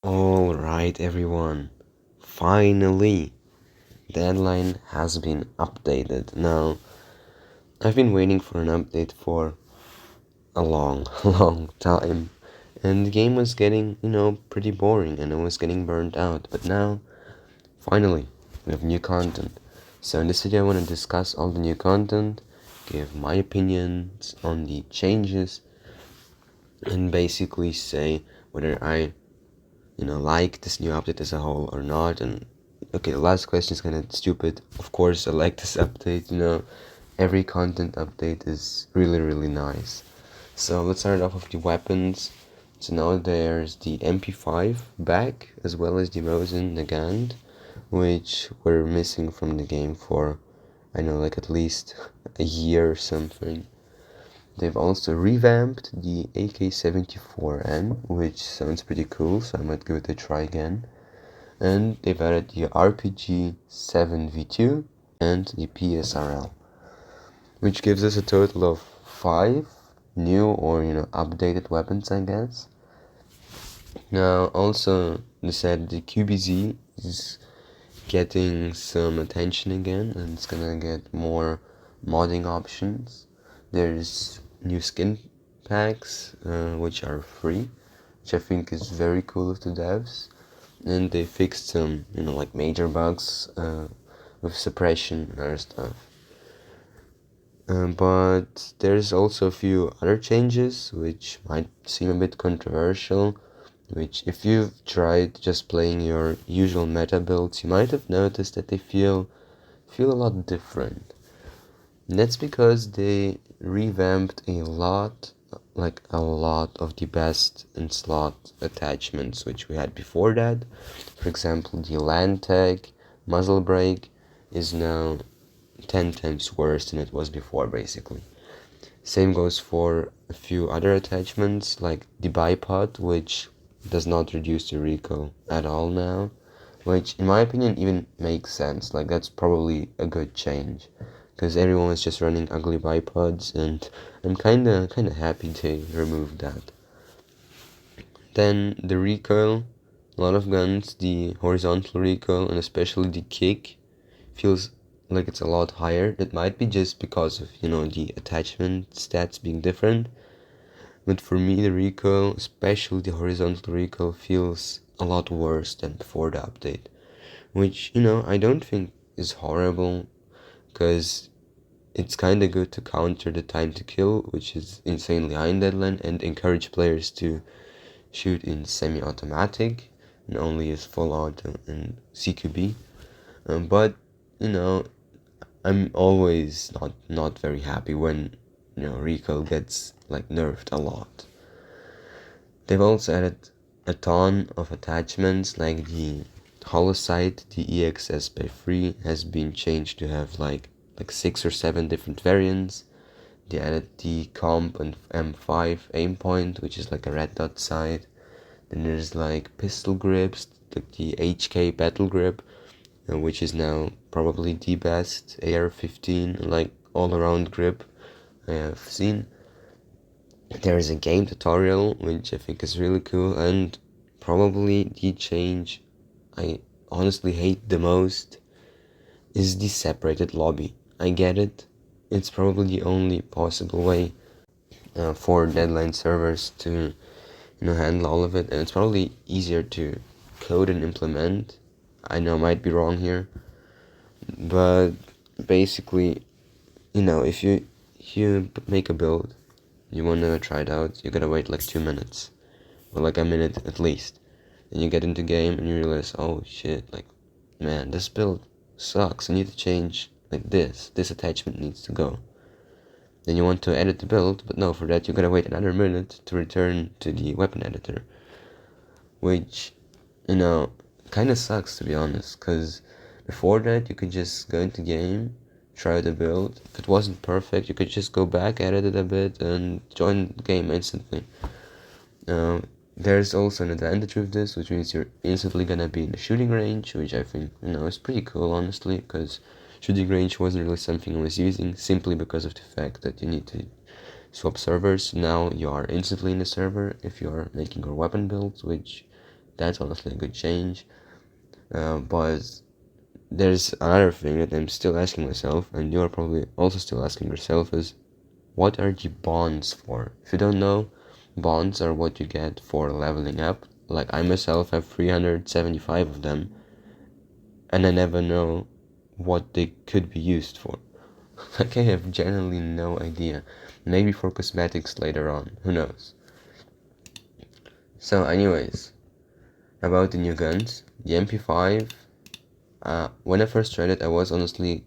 Alright, everyone. Finally, deadline has been updated. Now, I've been waiting for an update for a long, long time, and the game was getting, pretty boring and I was getting burnt out. But now, finally, we have new content. So, in this video, I want to discuss all the new content, give my opinions on the changes, and basically say whether I like this new update as a whole or not. And okay, the last question is kind of stupid. Of course, I like this update. Every content update is really, really nice. So let's start off with the weapons. So now there's the MP5 back, as well as the Mosin Nagant, which were missing from the game for, I know, like at least a year or something. They've also revamped the AK-74N, which sounds pretty cool, so I might give it a try again. And they've added the RPG-7V2 and the PSRL, which gives us a total of 5 new or updated weapons, I guess. Now also they said the QBZ is getting some attention again, and it's gonna get more modding options. There's new skin packs, which are free, which I think is very cool of the devs. And they fixed some, like major bugs with suppression and other stuff. But there's also a few other changes which might seem a bit controversial, which if you've tried just playing your usual meta builds, you might have noticed that they feel a lot different. And that's because they revamped a lot of the best in slot attachments which we had before that. For example, the land tag muzzle brake is now 10 times worse than it was before, basically. Same goes for a few other attachments like the bipod, which does not reduce the recoil at all now, which in my opinion even makes sense. Like, that's probably a good change, because everyone was just running ugly bipods, and I'm kinda happy they removed that. Then the recoil, a lot of guns, the horizontal recoil and especially the kick feels like it's a lot higher. That might be just because of the attachment stats being different, but for me the recoil, especially the horizontal recoil, feels a lot worse than before the update, which I don't think is horrible, because it's kinda good to counter the time to kill, which is insanely high in Deadline, and encourage players to shoot in semi-automatic and only use full auto and CQB. But I'm always not very happy when recoil gets like nerfed a lot. They've also added a ton of attachments, like the holosight, the EXS by 3 has been changed to have like 6 or 7 different variants. They added the comp and M5 aim point, which is like a red dot sight. Then there's like pistol grips, like the HK battle grip, which is now probably the best AR-15 like all-around grip I have seen. There is a game tutorial, which I think is really cool, and probably the change I honestly hate the most is the separated lobby. I get it. It's probably the only possible way for Deadline servers to handle all of it, and it's probably easier to code and implement. I know I might be wrong here, but basically, if you make a build, you want to try it out, you gotta wait like 2 minutes, or like a minute at least. Then you get into game and you realize, oh shit, like, man, this build sucks. I need to change like this attachment needs to go. Then you want to edit the build, but no, for that you gotta wait another minute to return to the weapon editor, which kind of sucks, to be honest, because before that you could just go into game, try the build. If it wasn't perfect, you could just go back, edit it a bit, and join the game instantly. There's also an advantage with this, which means you're instantly gonna be in the shooting range, which I think is pretty cool, honestly, because shooting range wasn't really something I was using, simply because of the fact that you need to swap servers. Now you are instantly in the server if you are making your weapon builds, which that's honestly a good change. But there's another thing that I'm still asking myself, and you're probably also still asking yourself, is what are the bonds for? If you don't know, bonds are what you get for leveling up. Like I myself have 375 of them, and I never know what they could be used for. Like I have generally no idea. Maybe for cosmetics later on, who knows. So anyways, about the new guns, the MP5, when I first tried it, I was honestly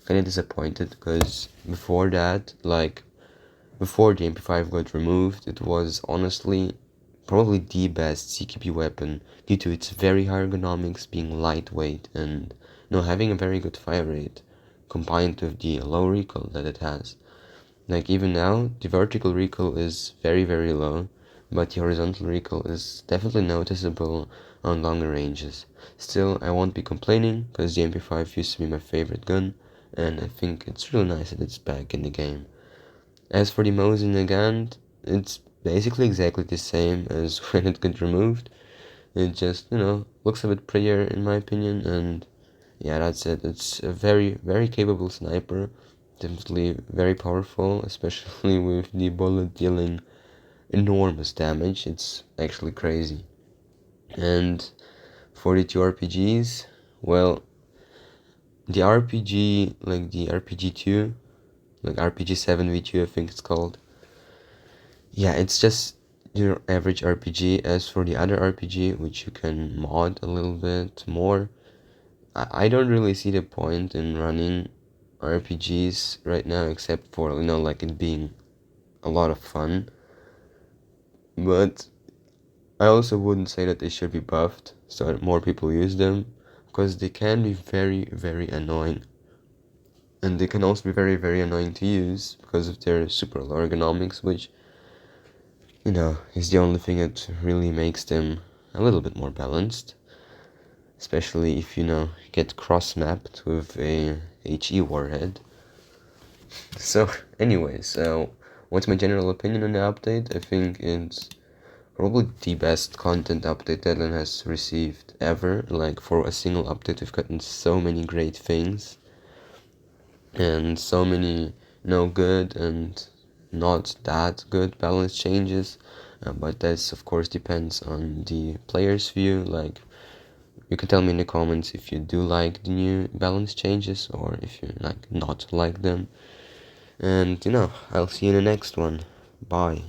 kind of disappointed because before that, like before the MP5 got removed, it was honestly probably the best CQB weapon due to its very high ergonomics, being lightweight, and having a very good fire rate combined with the low recoil that it has. Like even now, the vertical recoil is very low, but the horizontal recoil is definitely noticeable on longer ranges. Still, I won't be complaining, because the MP5 used to be my favorite gun, and I think it's really nice that it's back in the game. As for the Mosin Nagant, it's basically exactly the same as when it got removed. It just, looks a bit prettier in my opinion, and yeah, that's it. It's a very capable sniper, definitely very powerful, especially with the bullet dealing enormous damage. It's actually crazy. And for the two RPGs, well, the RPG, like the RPG2, like RPG7V2, I think it's called. Yeah, it's just your average RPG. As for the other RPG, which you can mod a little bit more, I don't really see the point in running RPGs right now, except for, like it being a lot of fun. But I also wouldn't say that they should be buffed so that more people use them, because they can be very annoying. And they can also be very annoying to use because of their super low ergonomics, which, is the only thing that really makes them a little bit more balanced. Especially if, get cross-mapped with a HE warhead. So, anyways, what's my general opinion on the update? I think it's probably the best content update Deadline has received ever. Like, for a single update, we've gotten so many great things. And so many, good and not that good balance changes. But this, of course, depends on the player's view. Like, you can tell me in the comments if you do like the new balance changes or if you not like them. And I'll see you in the next one. Bye.